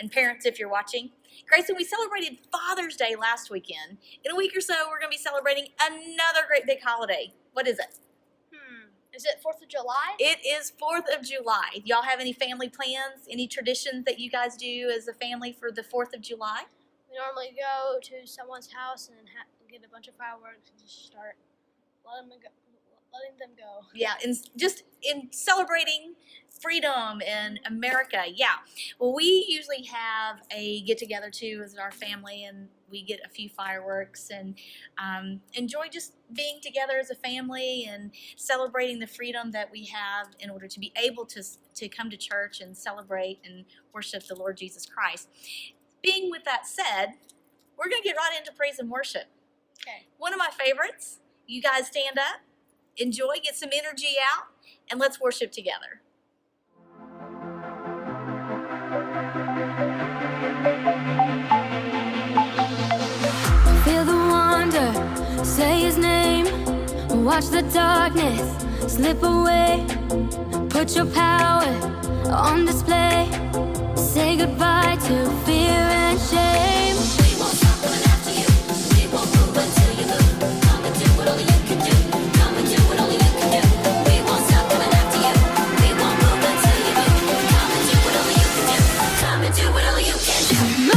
and parents if you're watching. Greyson, we celebrated Father's Day last weekend. In a week or so, we're going to be celebrating another great big holiday. What is it? Is it 4th of July? It is 4th of July. Y'all have any family plans, any traditions that you guys do as a family for the 4th of July? We normally go to someone's house and get a bunch of fireworks and just start letting them go. Yeah, just in celebrating freedom in America. Yeah. Well, we usually have a get-together, too, as our family, and we get a few fireworks and enjoy just being together as a family and celebrating the freedom that we have in order to be able to come to church and celebrate and worship the Lord Jesus Christ. Being with that said, we're going to get right into praise and worship. Okay. One of my favorites. You guys stand up, enjoy, get some energy out, and let's worship together. Feel the wonder, say his name, watch the darkness slip away, put your power on display, say goodbye to fear and shame. We won't stop coming after you, we won't move until you move, come and do what only you can do, come and do what only you can do. We won't stop coming after you, we won't move until you move, come and do what only you can do, come and do what only you can do. Move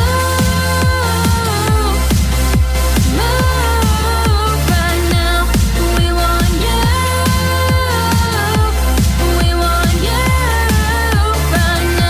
right now, we want you right now.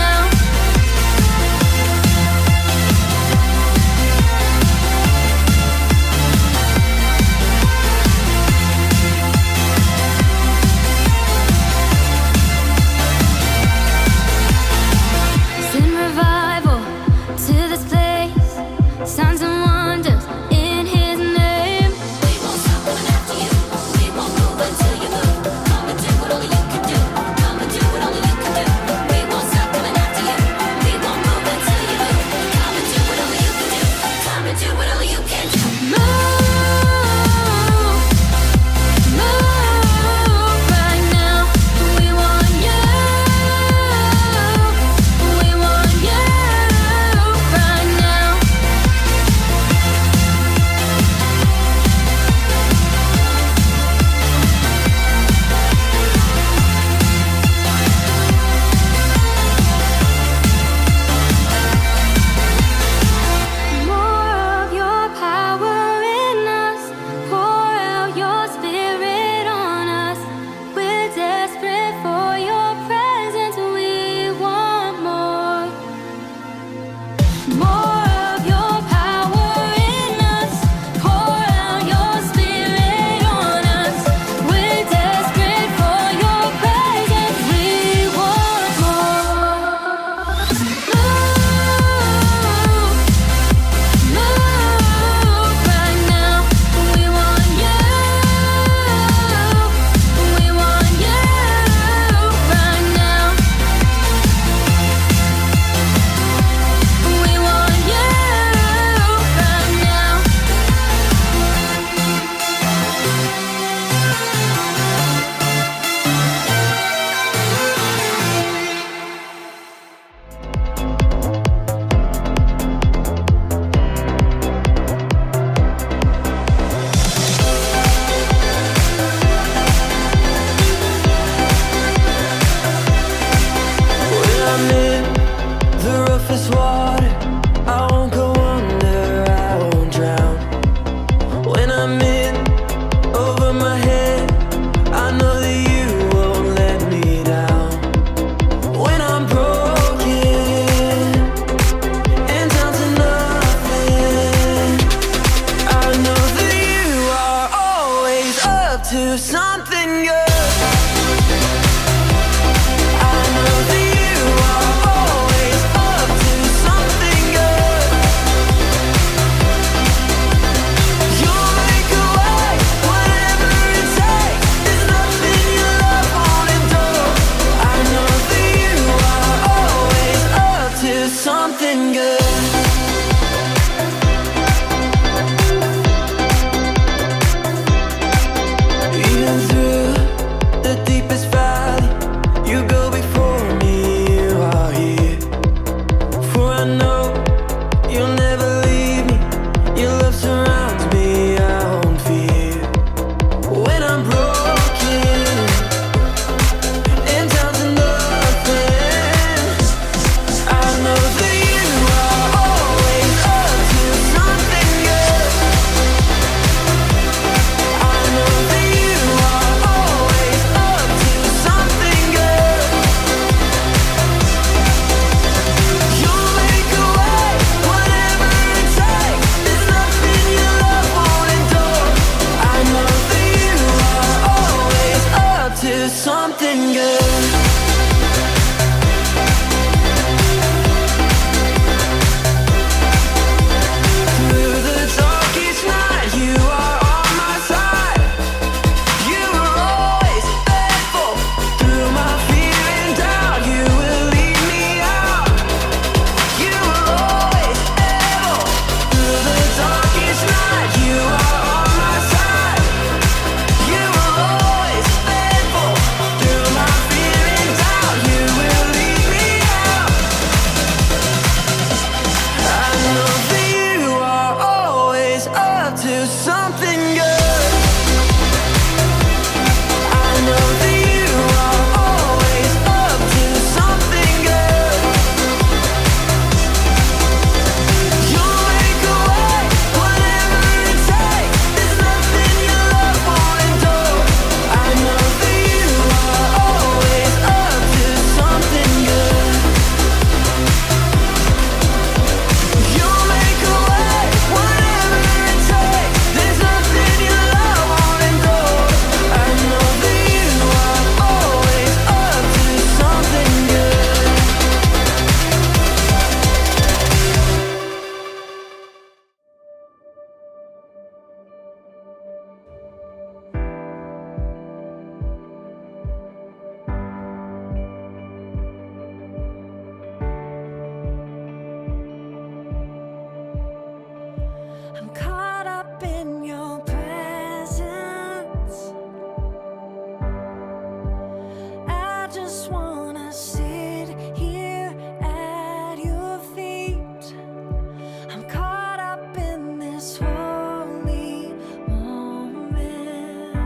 this holy moment.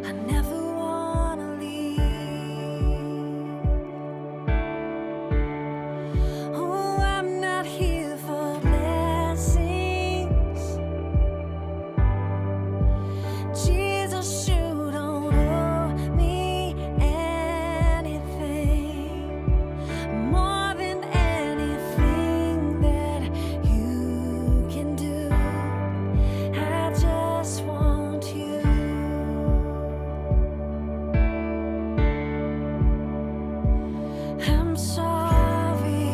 I never wanna leave. Oh, I'm not here for blessings. Jesus, you don't owe me anything more than anything that you can do. I just want you. I'm sorry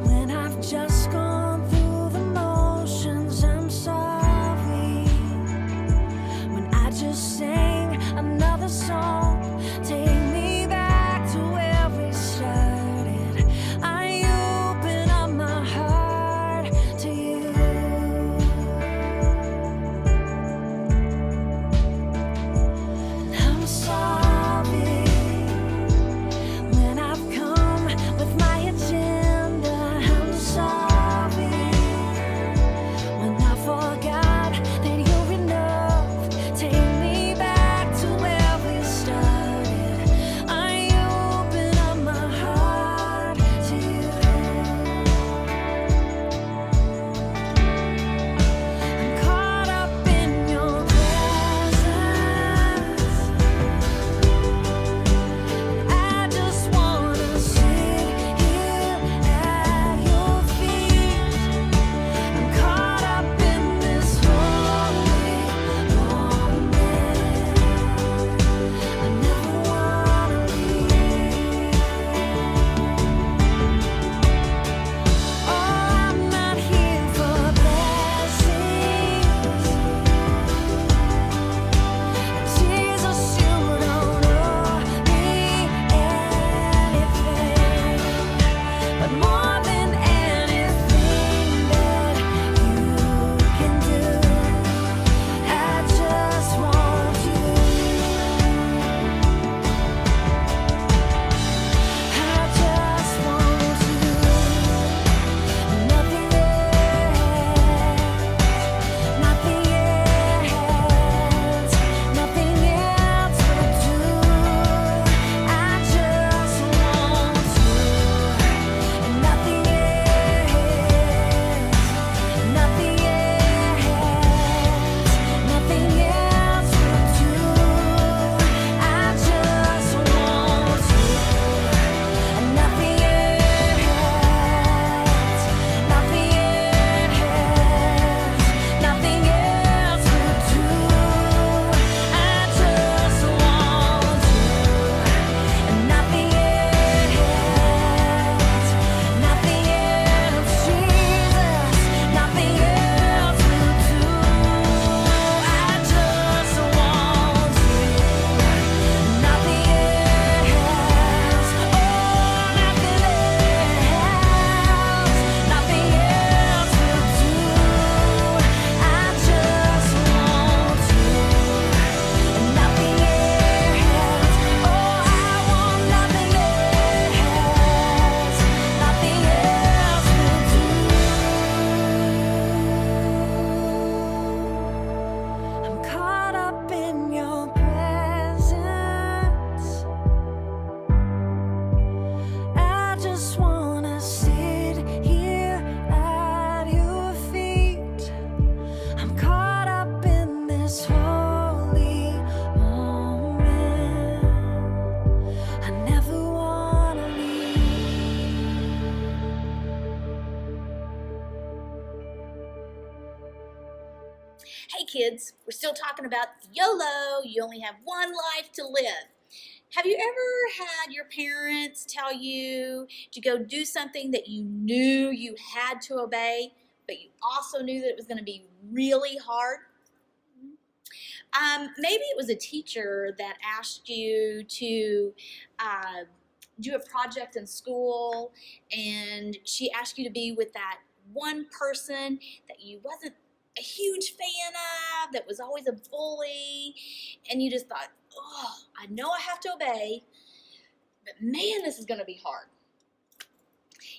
when I've just gone through the motions. I'm sorry when I just sang another song. Take me back to where we started. I open up my heart to you. I'm sorry when I've come with my agenda. I'm sorry when I forgot that you're enough. Take me back to where we started. I open up my heart to you. I'm caught up in your presence. I just wanna sit here at your feet. I'm caught up in this holy moment. I never wanna leave. Oh, I'm not here for blessings. Jesus, you don't owe me anything, but more than anything that you can do, I just want you. I just want you. Nothing else, nothing else, nothing else will do. I just want you, and nothing else, nothing else, nothing else will do. I just want you, and nothing else, nothing else, nothing else will do. I just want you, and nothing else, nothing else, Jesus, nothing else will do. I just want you, nothing else, oh, nothing else, nothing else will do. I just want you, nothing else, oh, I want nothing else, nothing else will do. I'm caught up in your presence. I just wanna sit here at your feet. I'm caught up in this holy moment. I never wanna leave. Hey kids, we're still talking about YOLO. You only have one life to live. Have you ever had your parents tell you to go do something that you knew you had to obey, but you also knew that it was going to be really hard? Maybe it was a teacher that asked you to do a project in school, and she asked you to be with that one person that you wasn't a huge fan of, that was always a bully, and you just thought, oh, I know I have to obey, but man, this is going to be hard.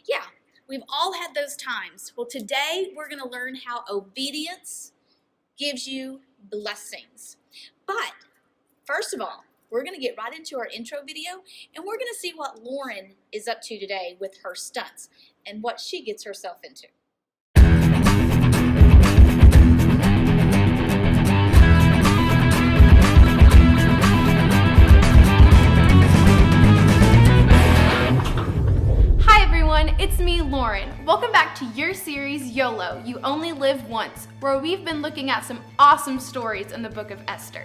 Yeah, We've all had those times. Well, today we're going to learn how obedience gives you blessings. But first of all, we're going to get right into our intro video, and we're going to see what Lauren is up to today with her stunts and what she gets herself into. Hi everyone, it's me, Lauren. Welcome back to your series, YOLO, You Only Live Once, where we've been looking at some awesome stories in the book of Esther.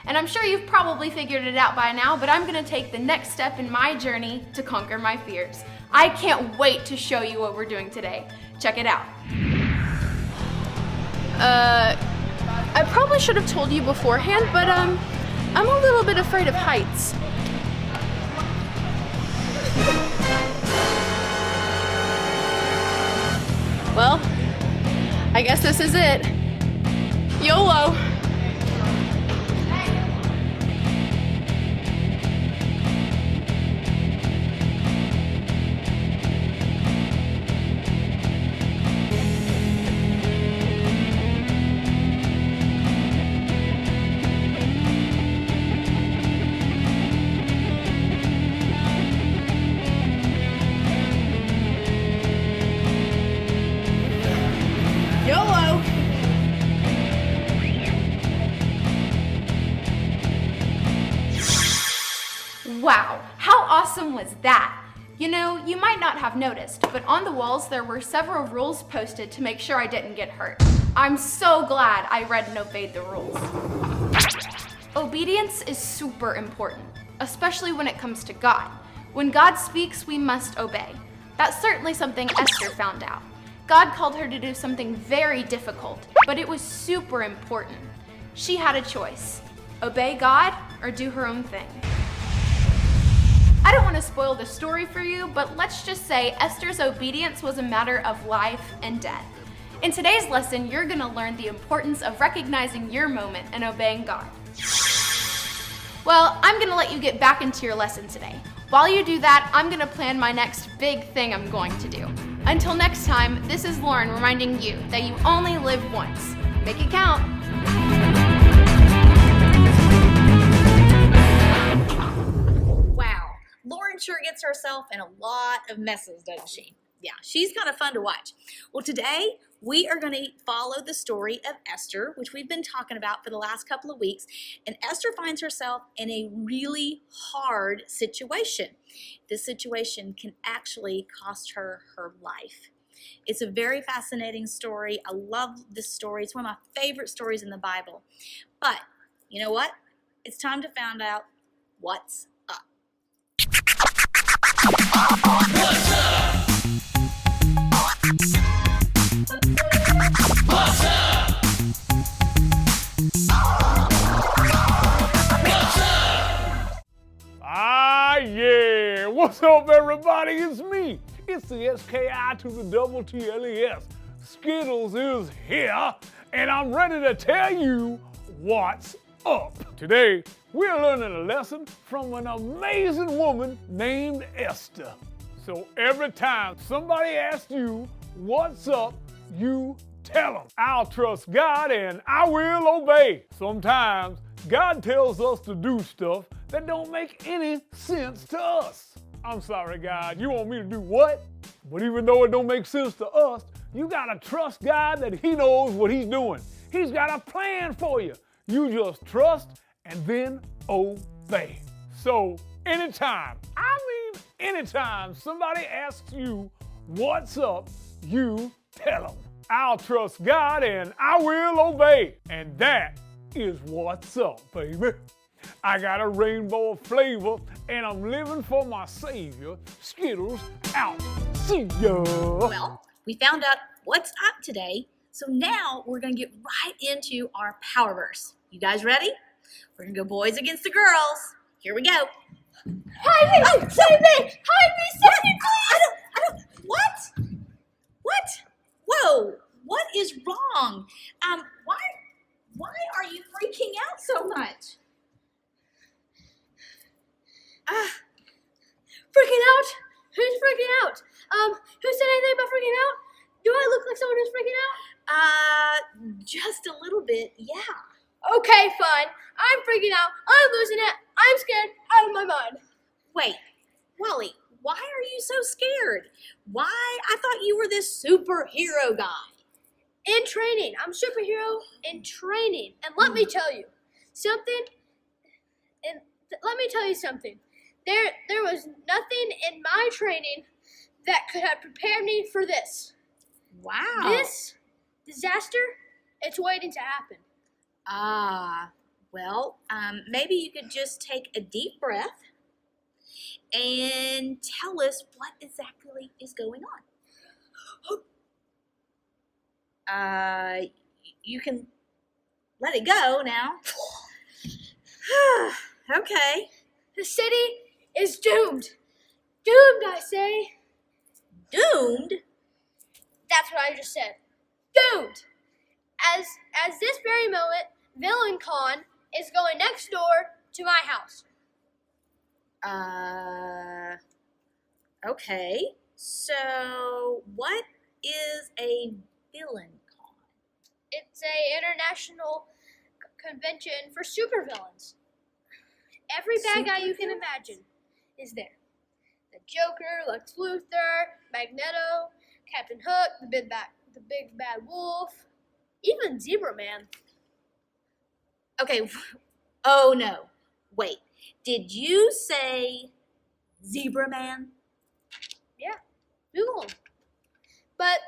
And I'm sure you've probably figured it out by now, but I'm going to take the next step in my journey to conquer my fears. I can't wait to show you what we're doing today. Check it out. I probably should have told you beforehand, but I'm a little bit afraid of heights. Well, I guess this is it. YOLO! YOLO! Wow, how awesome was that? You know, you might not have noticed, but on the walls there were several rules posted to make sure I didn't get hurt. I'm so glad I read and obeyed the rules. Obedience is super important, especially when it comes to God. When God speaks, we must obey. That's certainly something Esther found out. God called her to do something very difficult, but it was super important. She had a choice: obey God or do her own thing. I don't want to spoil the story for you, but let's just say Esther's obedience was a matter of life and death. In today's lesson, you're going to learn the importance of recognizing your moment and obeying God. Well, I'm going to let you get back into your lesson today. While you do that, I'm going to plan my next big thing I'm going to do. Until next time, this is Lauren reminding you that you only live once. Make it count. Wow, Lauren sure gets herself in a lot of messes, doesn't she? Yeah, she's kind of fun to watch. Well, today we are going to follow the story of Esther, which we've been talking about for the last couple of weeks. And Esther finds herself in a really hard situation. This situation can actually cost her her life. It's a very fascinating story. I love this story. It's one of my favorite stories in the Bible. But you know what? It's time to find out what's up. What's up? What's up? What's up? Ah, yeah. What's up, everybody? It's me. It's the SKI to the double TLES. Skittles is here, and I'm ready to tell you what's up. Today, we're learning a lesson from an amazing woman named Esther. So every time somebody asks you what's up, you tell them, I'll trust God and I will obey. Sometimes God tells us to do stuff that don't make any sense to us. I'm sorry, God, you want me to do what? But even though it don't make sense to us, you gotta trust God that He knows what He's doing. He's got a plan for you. You just trust and then obey. So anytime somebody asks you what's up, you tell them, I'll trust God and I will obey. And that is what's up, baby. I got a rainbow of flavor and I'm living for my Savior. Skittles out. See ya. Well, we found out what's up today, so now we're going to get right into our power verse. You guys ready? We're going to go boys against the girls. Here we go. Hide me! Oh, Save me! Hide me! Save me, please! I don't, what? Whoa, what is wrong? Why are you freaking out so much? Freaking out? Who's freaking out? Who said anything about freaking out? Do I look like someone who's freaking out? Just a little bit, yeah. Okay, fine. I'm freaking out. I'm losing it. I'm scared out of my mind. Wait, Wally, why are you so scared? Why? I thought you were this superhero guy. In training. I'm a superhero in training. And let me tell you something. There was nothing in my training that could have prepared me for this. Wow. This disaster, it's waiting to happen. Well, maybe you could just take a deep breath and tell us what exactly is going on. You can let it go now. Okay. The city is doomed. Doomed, I say. Doomed? That's what I just said. Doomed. As this very moment, Villain Con is going next door to my house. Okay. So, what is a villain con? It's a international convention for supervillains. Every bad guy you can imagine is there. The Joker, Lex Luthor, Magneto, Captain Hook, the big bad wolf, even Zebra Man. Okay. Oh no. Wait. Did you say Zebra Man? Yeah, Google him. But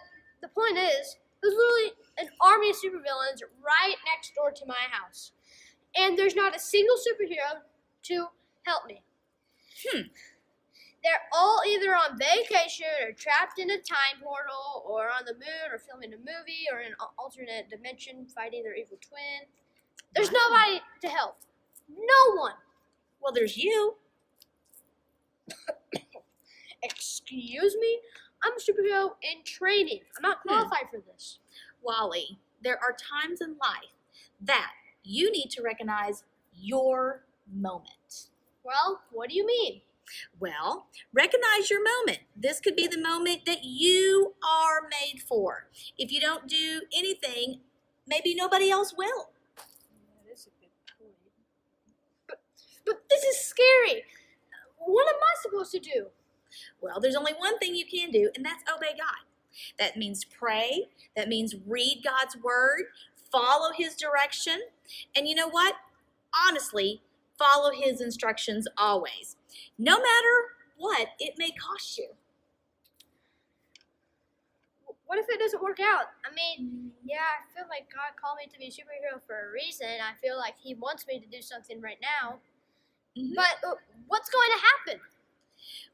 the point is, there's literally an army of supervillains right next door to my house. And there's not a single superhero to help me. They're all either on vacation or trapped in a time portal or on the moon or filming a movie or in an alternate dimension fighting their evil twin. There's nobody to help. No one. Well, there's you. Excuse me? I'm a superhero in training. I'm not qualified for this. Wally, there are times in life that you need to recognize your moment. Well, what do you mean? Well, recognize your moment. This could be the moment that you are made for. If you don't do anything, maybe nobody else will. That is a good point. But this is scary. What am I supposed to do? Well, there's only one thing you can do, and that's obey God. That means pray. That means read God's word, follow his direction, and you know what? Honestly, follow his instructions always. No matter what it may cost you. What if it doesn't work out? I mean, yeah, I feel like God called me to be a superhero for a reason. I feel like he wants me to do something right now. Mm-hmm. But what's going to happen?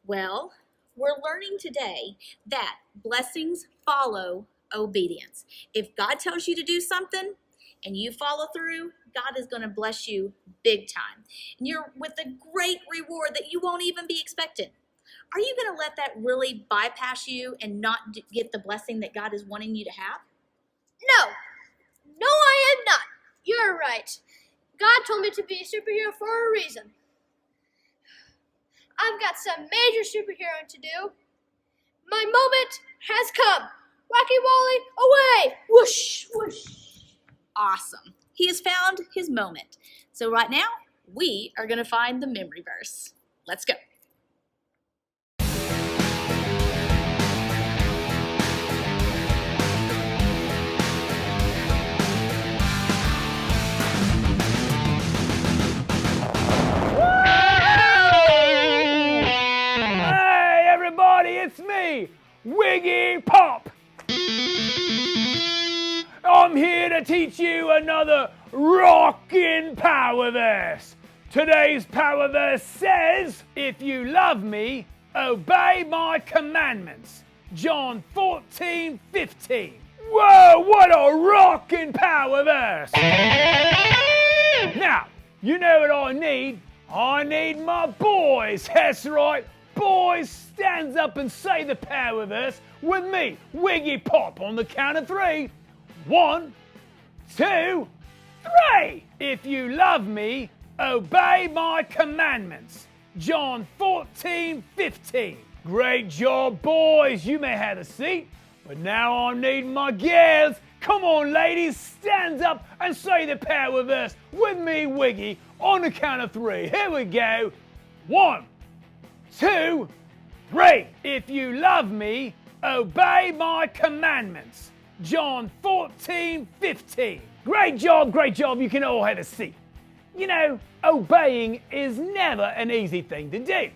Well, we're learning today that blessings follow obedience. If God tells you to do something and you follow through, God is going to bless you big time. And you're with a great reward that you won't even be expecting. Are you going to let that really bypass you and not get the blessing that God is wanting you to have? No. No, I am not. You're right. God told me to be a superhero for a reason. I've got some major superheroing to do. My moment has come. Rocky Wally, away! Whoosh, whoosh. Awesome. He has found his moment. So right now, we are going to find the memory verse. Let's go. Hey everybody, it's me, Wiggy Pop. I'm here to teach you another rockin' power verse. Today's power verse says, if you love me, obey my commandments. John 14:15. Whoa, what a rockin' power verse. Now, you know what I need? I need my boys. That's right. Boys, stands up and say the power verse with me, Wiggy Pop, on the count of 3. 1, 2, 3. If you love me, obey my commandments. John 14:15. Great job, boys. You may have a seat, but now I need my girls. Come on, ladies, stand up and say the power verse with me, Wiggy, on the count of 3. Here we go. 1, 2, 3. If you love me, obey my commandments. John 14:15. Great job, great job. You can all have a seat. You know, obeying is never an easy thing to do.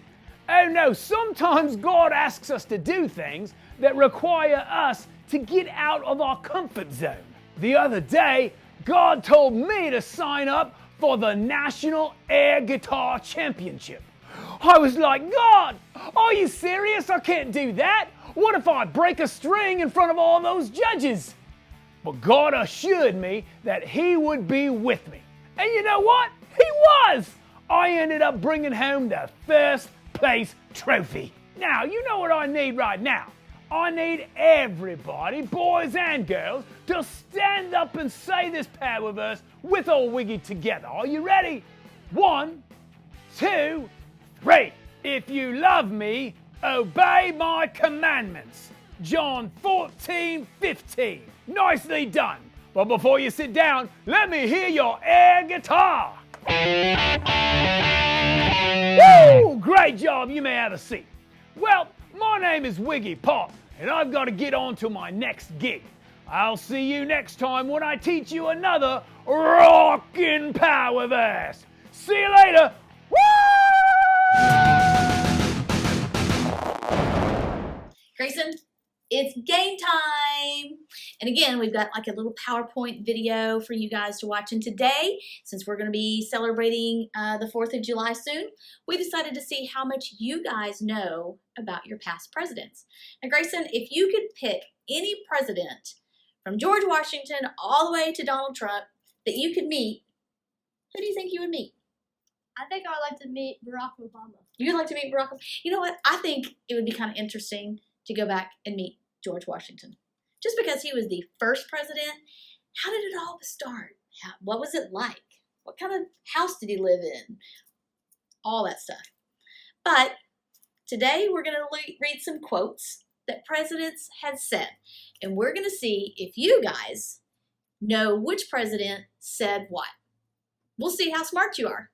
Oh no, sometimes God asks us to do things that require us to get out of our comfort zone. The other day, God told me to sign up for the National Air Guitar Championship. I was like, God, are you serious? I can't do that. What if I break a string in front of all those judges? But God assured me that He would be with me. And you know what? He was! I ended up bringing home the first place trophy. Now, you know what I need right now? I need everybody, boys and girls, to stand up and say this power verse with old Wiggy together. Are you ready? 1, 2, 3. If you love me, obey my commandments. John 14:15. Nicely done. But before you sit down, let me hear your air guitar. Woo! Great job. You may have a seat. Well, my name is Wiggy Pop, and I've got to get on to my next gig. I'll see you next time when I teach you another rockin' power verse. See you later. Woo! Greyson, it's game time. And again, we've got like a little PowerPoint video for you guys to watch. And today, since we're going to be celebrating the 4th of July soon, we decided to see how much you guys know about your past presidents. Now, Greyson, if you could pick any president from George Washington all the way to Donald Trump that you could meet, who do you think you would meet? I think I'd like to meet Barack Obama. You'd like to meet Barack Obama? You know what? I think it would be kind of interesting to go back and meet George Washington. Just because he was the first president, how did it all start? What was it like? What kind of house did he live in? All that stuff. But today we're going to read some quotes that presidents had said. And we're going to see if you guys know which president said what. We'll see how smart you are.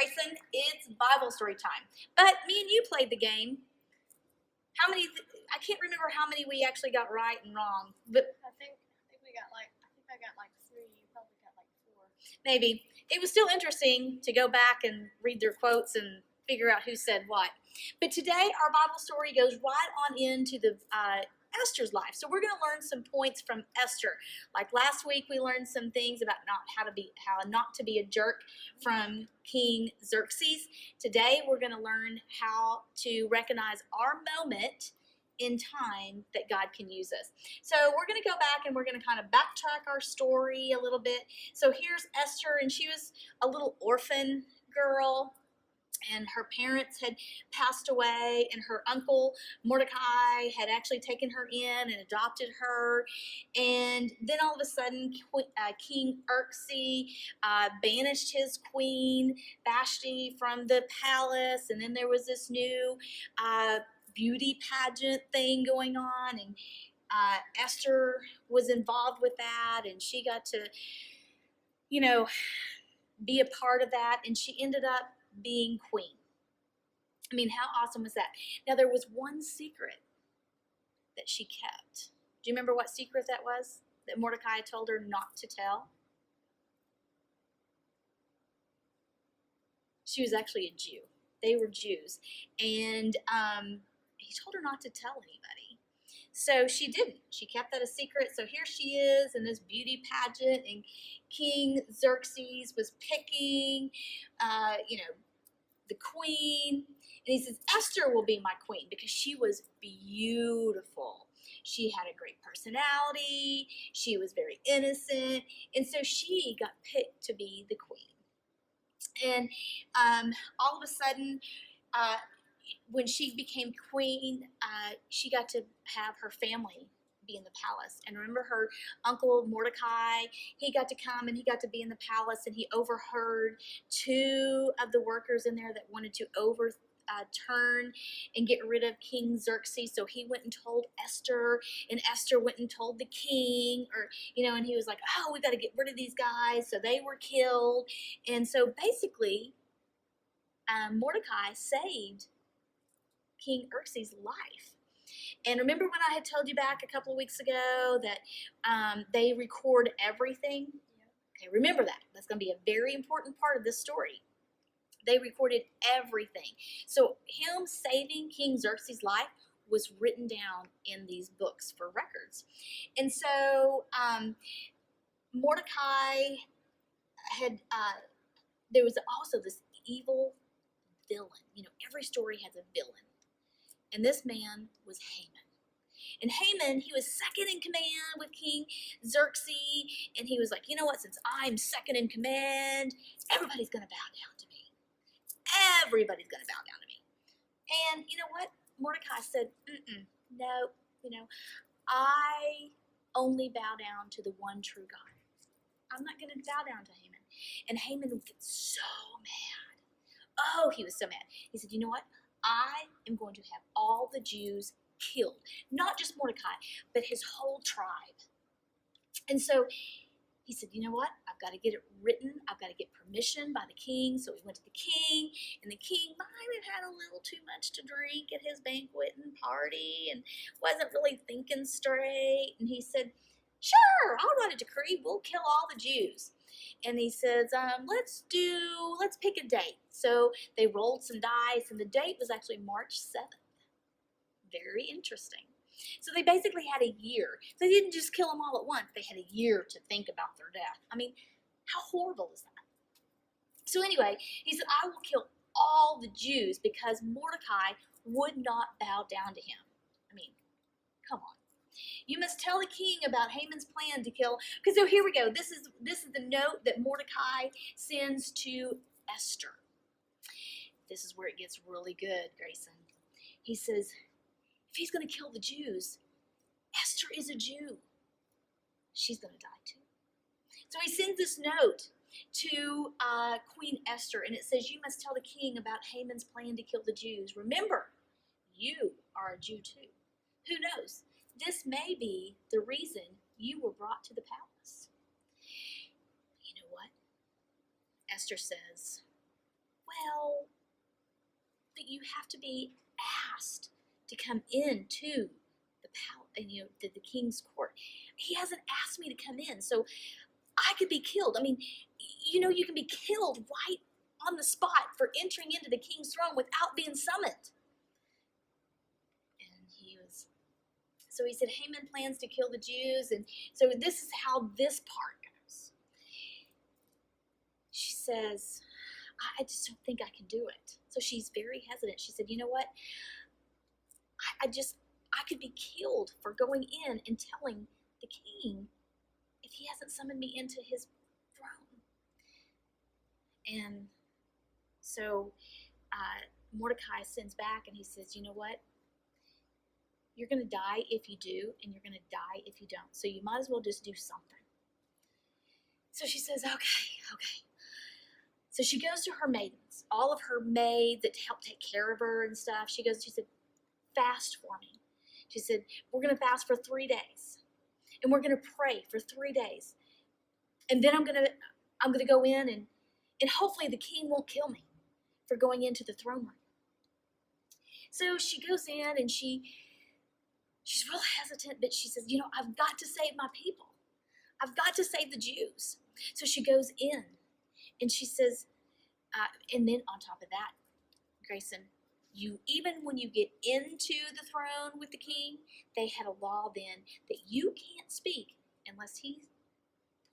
Greyson, it's Bible story time. But me and you played the game. How many? I can't remember how many we actually got right and wrong. But I think I got like 3. You probably got like 4. maybe. It was still interesting to go back and read their quotes and figure out who said what. But today our Bible story goes right on into the Esther's life. So we're going to learn some points from Esther. Like last week we learned some things about how not to be a jerk from King Xerxes. Today we're going to learn how to recognize our moment in time that God can use us. So we're going to go back and we're going to kind of backtrack our story a little bit. So here's Esther, and she was a little orphan girl, and her parents had passed away, and her uncle Mordecai had actually taken her in and adopted her. And then all of a sudden King Xerxes banished his queen Vashti from the palace, and then there was this new beauty pageant thing going on, and Esther was involved with that, and she got to, be a part of that, and she ended up being queen. I mean, how awesome was that? Now, there was one secret that she kept. Do you remember what secret that was that Mordecai told her not to tell? She was actually a Jew. They were Jews, and he told her not to tell anybody. So she didn't. She kept that a secret. So here she is in this beauty pageant, and King Xerxes was picking, the queen. And he says, Esther will be my queen, because she was beautiful. She had a great personality. She was very innocent. And so she got picked to be the queen. And all of a sudden, when she became queen, she got to have her family be in the palace. And remember, her uncle Mordecai, he got to come and he got to be in the palace, and he overheard 2 of the workers in there that wanted to overturn and get rid of King Xerxes. So he went and told Esther, and Esther went and told the king, and he was like, oh, we got to get rid of these guys. So they were killed. And so basically, Mordecai saved King Xerxes' life. And remember when I had told you back a couple of weeks ago that they record everything? Okay, remember that. That's going to be a very important part of this story. They recorded everything. So him saving King Xerxes' life was written down in these books for records. And so Mordecai had, there was also this evil villain. Every story has a villain. And this man was Haman. And Haman, he was second in command with King Xerxes. And he was like, you know what, since I'm second in command, everybody's going to bow down to me. Everybody's going to bow down to me. And you know what? Mordecai said, no, I only bow down to the one true God. I'm not going to bow down to Haman. And Haman would get so mad. Oh, he was so mad. He said, you know what? I am going to have all the Jews killed. Not just Mordecai, but his whole tribe. And so he said, you know what? I've got to get it written. I've got to get permission by the king. So he went to the king, and the king might have had a little too much to drink at his banquet and party and wasn't really thinking straight. And he said, sure, I'll write a decree. We'll kill all the Jews. And he says, let's pick a date. So they rolled some dice, and the date was actually March 7th. Very interesting. So they basically had a year. They didn't just kill them all at once. They had a year to think about their death. I mean, how horrible is that? So anyway, he said, I will kill all the Jews because Mordecai would not bow down to him. I mean, come on. You must tell the king about Haman's plan to kill. Because so here we go. This is the note that Mordecai sends to Esther. This is where it gets really good, Greyson. He says, if he's going to kill the Jews, Esther is a Jew. She's going to die too. So he sends this note to Queen Esther, and it says, you must tell the king about Haman's plan to kill the Jews. Remember, you are a Jew too. Who knows? This may be the reason you were brought to the palace. You know what? Esther says, well, but you have to be asked to come into the king's court. He hasn't asked me to come in, so I could be killed. I mean, you can be killed right on the spot for entering into the king's throne without being summoned. And so he said, Haman plans to kill the Jews, and so this is how this part goes. She says, I just don't think I can do it. So she's very hesitant. She said, you know what? I could be killed for going in and telling the king if he hasn't summoned me into his throne. And so Mordecai sends back and he says, you know what? You're going to die if you do, and you're going to die if you don't. So you might as well just do something. So she says, okay. So she goes to her maidens, all of her maids that help take care of her and stuff. She said, fast for me. She said, we're going to fast for 3 days. And we're going to pray for 3 days. And then I'm going to go in and hopefully the king won't kill me for going into the throne room. So she goes in and she's real hesitant, but she says, I've got to save my people. I've got to save the Jews. So she goes in and she says, and then on top of that, Greyson, even when you get into the throne with the king, they had a law then that you can't speak unless he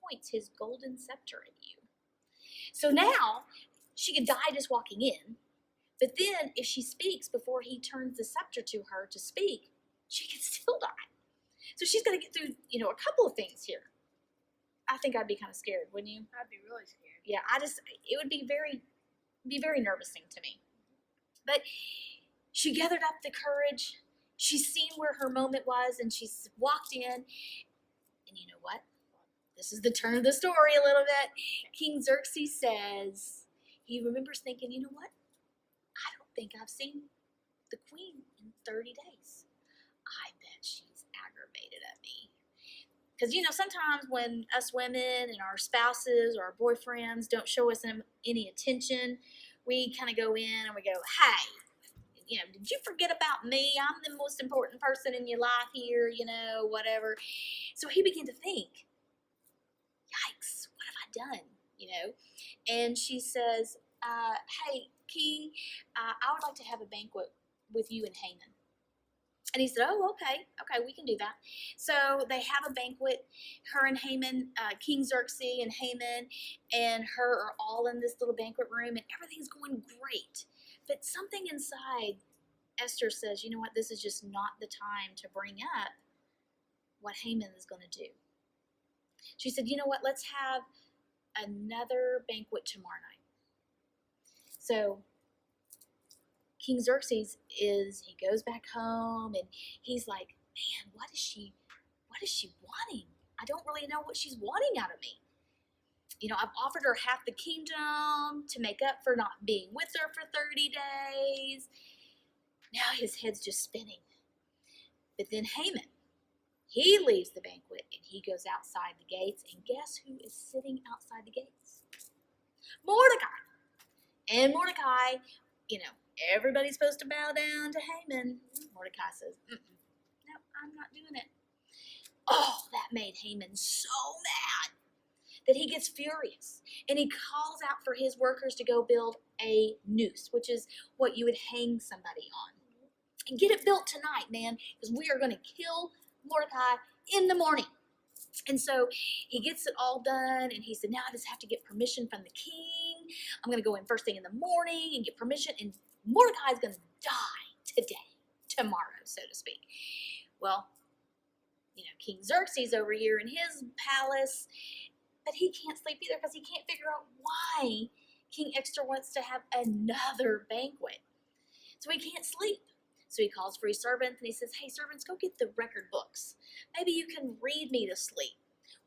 points his golden scepter at you. So now she could die just walking in, but then if she speaks before he turns the scepter to her to speak, she could still die. So she's got to get through, a couple of things here. I think I'd be kind of scared, wouldn't you? I'd be really scared. Yeah, it would be very nervousing to me. But she gathered up the courage. She's seen where her moment was, and she's walked in. And you know what? This is the turn of the story a little bit. King Xerxes says, he remembers thinking, you know what? I don't think I've seen the queen in 30 days. I bet she's aggravated at me. Because, sometimes when us women and our spouses or our boyfriends don't show us any attention, we kind of go in and we go, hey, did you forget about me? I'm the most important person in your life here, whatever. So he began to think, yikes, what have I done? And she says, hey, King, I would like to have a banquet with you and Haman. And he said, oh, okay, we can do that. So they have a banquet. Her and Haman, King Xerxes and Haman and her are all in this little banquet room, and everything's going great. But something inside Esther says, you know what, this is just not the time to bring up what Haman is going to do. She said, you know what, let's have another banquet tomorrow night. So King Xerxes he goes back home and he's like, man, what is she wanting? I don't really know what she's wanting out of me. I've offered her half the kingdom to make up for not being with her for 30 days. Now his head's just spinning. But then Haman, he leaves the banquet and he goes outside the gates, and guess who is sitting outside the gates? Mordecai. And Mordecai, everybody's supposed to bow down to Haman. Mordecai says, no, I'm not doing it. Oh, that made Haman so mad that he gets furious. And he calls out for his workers to go build a noose, which is what you would hang somebody on. And get it built tonight, man, because we are going to kill Mordecai in the morning. And so he gets it all done, and he said, now I just have to get permission from the king. I'm going to go in first thing in the morning and get permission, and Mordecai's going to die tomorrow, so to speak. Well, King Xerxes over here in his palace, but he can't sleep either because he can't figure out why King Esther wants to have another banquet. So he can't sleep. So he calls for his servants and he says, hey, servants, go get the record books. Maybe you can read me to sleep.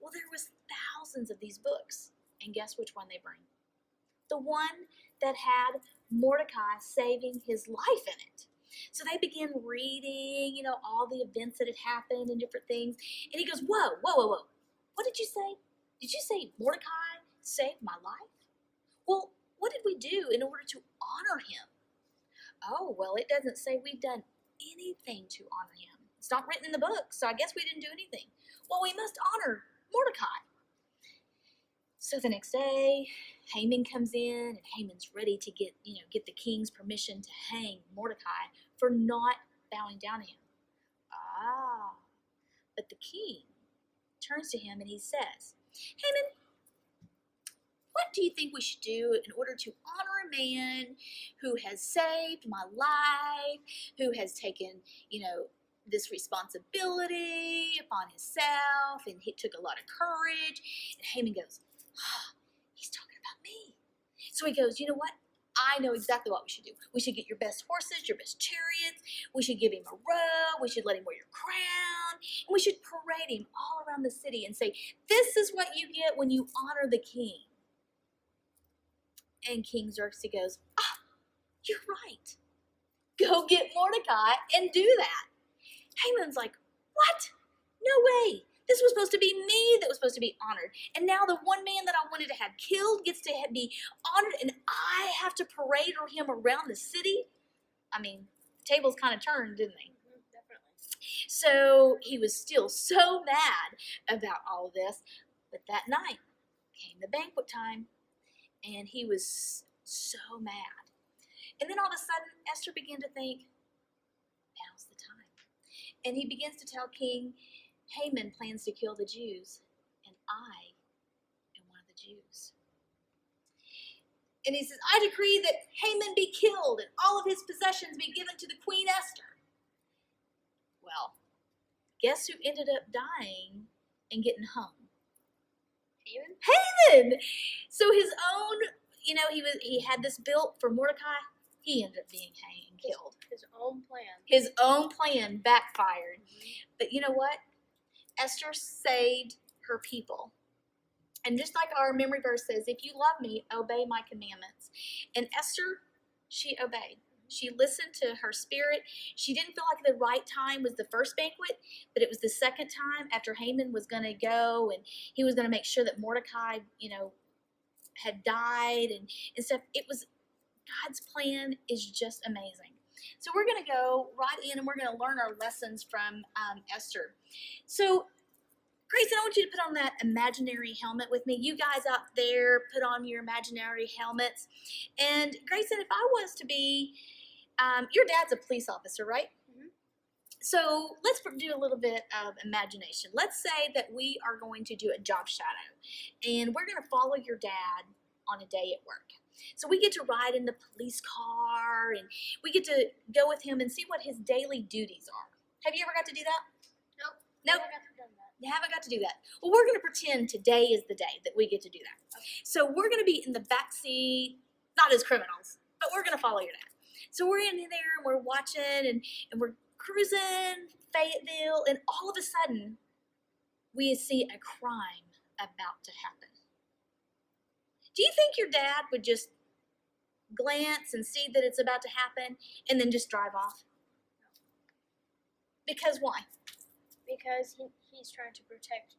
Well, there was thousands of these books. And guess which one they bring? The one that had Mordecai saving his life in it. So they begin reading, all the events that had happened and different things. And he goes, whoa. What did you say? Did you say Mordecai saved my life? Well, what did we do in order to honor him? Oh, well, it doesn't say we've done anything to honor him. It's not written in the book, so I guess we didn't do anything. Well, we must honor Mordecai. So the next day, Haman comes in, and Haman's ready to get the king's permission to hang Mordecai for not bowing down to him. But the king turns to him and he says, Haman, what do you think we should do in order to honor a man who has saved my life, who has taken, this responsibility upon himself, and he took a lot of courage? And Haman goes, he's talking about me. So he goes, you know what? I know exactly what we should do. We should get your best horses, your best chariots. We should give him a robe. We should let him wear your crown. And we should parade him all around the city and say, this is what you get when you honor the king. And King Xerxes goes, you're right. Go get Mordecai and do that. Haman's like, what? No way. This was supposed to be me that was supposed to be honored. And now the one man that I wanted to have killed gets to be honored, and I have to parade him around the city? I mean, tables kind of turned, didn't they? Definitely. So he was still so mad about all of this. But that night came the banquet time, and he was so mad. And then all of a sudden, Esther began to think, now's the time. And he begins to tell King, Haman plans to kill the Jews, and I am one of the Jews. And he says, I decree that Haman be killed and all of his possessions be given to the Queen Esther. Well, guess who ended up dying and getting hung? Haman! So his own, he had this built for Mordecai. He ended up being hanged and killed. His own plan. His own plan backfired. But you know what? Esther saved her people. And just like our memory verse says, if you love me, obey my commandments. And Esther, she obeyed. She listened to her spirit. She didn't feel like the right time was the first banquet, but it was the second time after Haman was going to go, and he was going to make sure that Mordecai, had died and stuff. It was God's plan is just amazing. So we're going to go right in and we're going to learn our lessons from Esther. So, Greyson, I want you to put on that imaginary helmet with me. You guys out there, put on your imaginary helmets. And Greyson, if I was to be, your dad's a police officer, right? Mm-hmm. So let's do a little bit of imagination. Let's say that we are going to do a job shadow, and we're going to follow your dad on a day at work. So we get to ride in the police car, and we get to go with him and see what his daily duties are. Have you ever got to do that? Nope. You haven't got to do that. Well, we're going to pretend today is the day that we get to do that. Okay. So we're going to be in the back seat, not as criminals, but we're going to follow your dad. So we're in there and we're watching and we're cruising Fayetteville, and all of a sudden we see a crime about to happen. Do you think your dad would just glance and see that it's about to happen and then just drive off? Because why? Because he's trying to protect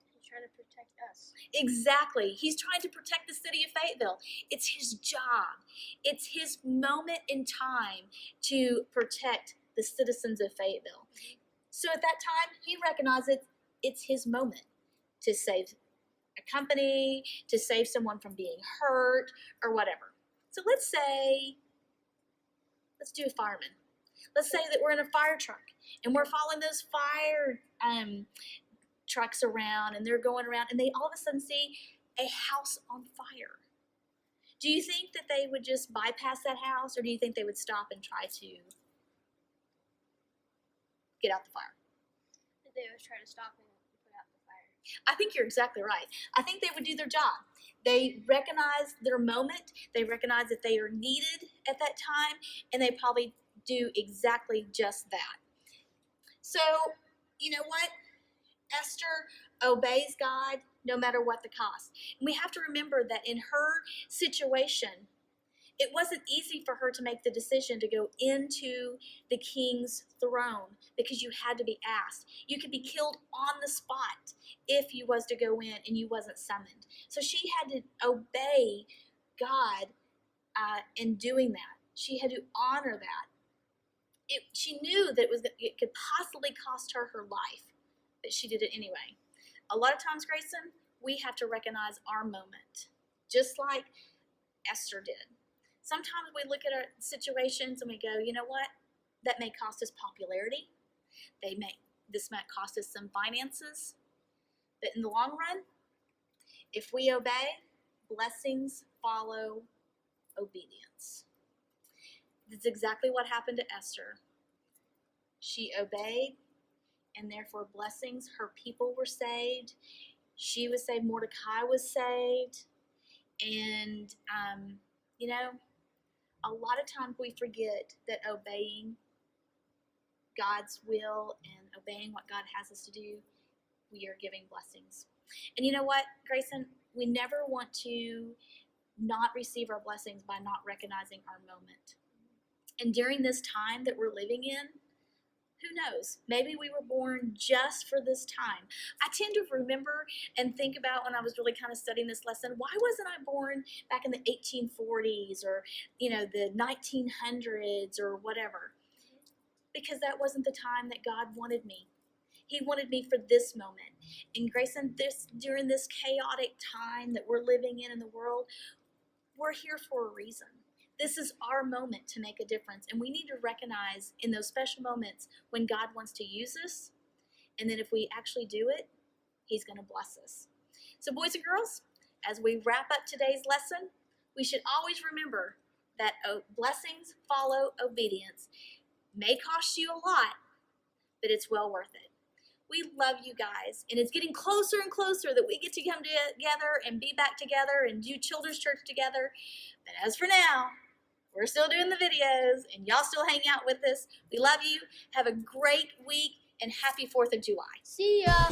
us. Exactly. He's trying to protect the city of Fayetteville. It's his job. It's his moment in time to protect the citizens of Fayetteville. So at that time, he recognizes it's his moment to save a company, to save someone from being hurt or whatever. So let's do a fireman. Let's say that we're in a fire truck and we're following those fire trucks around, and they're going around, and they all of a sudden see a house on fire. Do you think that they would just bypass that house, or do you think they would stop and try to get out the fire? They would try to stop and put out the fire. I think you're exactly right. I think they would do their job. They recognize their moment. They recognize that they are needed at that time, and they probably do exactly just that. So, you know what? Esther obeys God no matter what the cost. And we have to remember that in her situation, it wasn't easy for her to make the decision to go into the king's throne because you had to be asked. You could be killed on the spot if you was to go in and you wasn't summoned. So she had to obey God in doing that. She had to honor that. She knew that it could possibly cost her her life, but she did it anyway. A lot of times, Greyson, we have to recognize our moment, just like Esther did. Sometimes we look at our situations and we go, you know what? That may cost us popularity. This might cost us some finances. But in the long run, if we obey, blessings follow obedience. That's exactly what happened to Esther. She obeyed, and therefore blessings. Her people were saved. She was saved. Mordecai was saved. And, a lot of times we forget that obeying God's will and obeying what God has us to do, we are giving blessings. And you know what, Greyson? We never want to not receive our blessings by not recognizing our moment. And during this time that we're living in, who knows? Maybe we were born just for this time. I tend to remember and think about when I was really kind of studying this lesson, why wasn't I born back in the 1840s or, the 1900s or whatever? Because that wasn't the time that God wanted me. He wanted me for this moment. And Greyson, during this chaotic time that we're living in the world, we're here for a reason. This is our moment to make a difference. And we need to recognize in those special moments when God wants to use us. And then if we actually do it, He's going to bless us. So boys and girls, as we wrap up today's lesson, we should always remember that blessings follow obedience. May cost you a lot, but it's well worth it. We love you guys, and it's getting closer and closer that we get to come together and be back together and do children's church together. But as for now, we're still doing the videos, and y'all still hang out with us. We love you. Have a great week, and happy 4th of July. See ya.